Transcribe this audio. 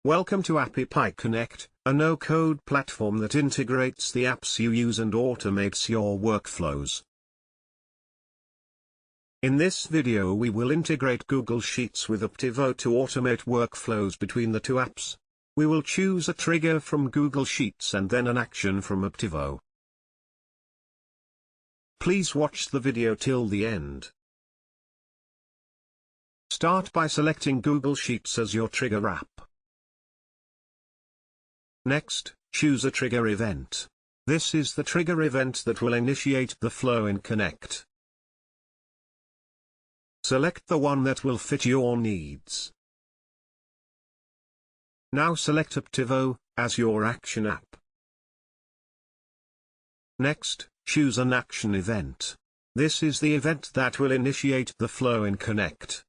Welcome to apptivo Connect, a no-code platform that integrates the apps you use and automates your workflows. In this video we will integrate Google Sheets with apptivo to automate workflows between the two apps. We will choose a trigger from Google Sheets and then an action from apptivo. Please watch the video till the end. Start by selecting Google Sheets as your trigger app. Next, choose a trigger event. This is the trigger event that will initiate the flow in Connect. Select the one that will fit your needs. Now select apptivo as your action app. Next, choose an action event. This is the event that will initiate the flow in Connect.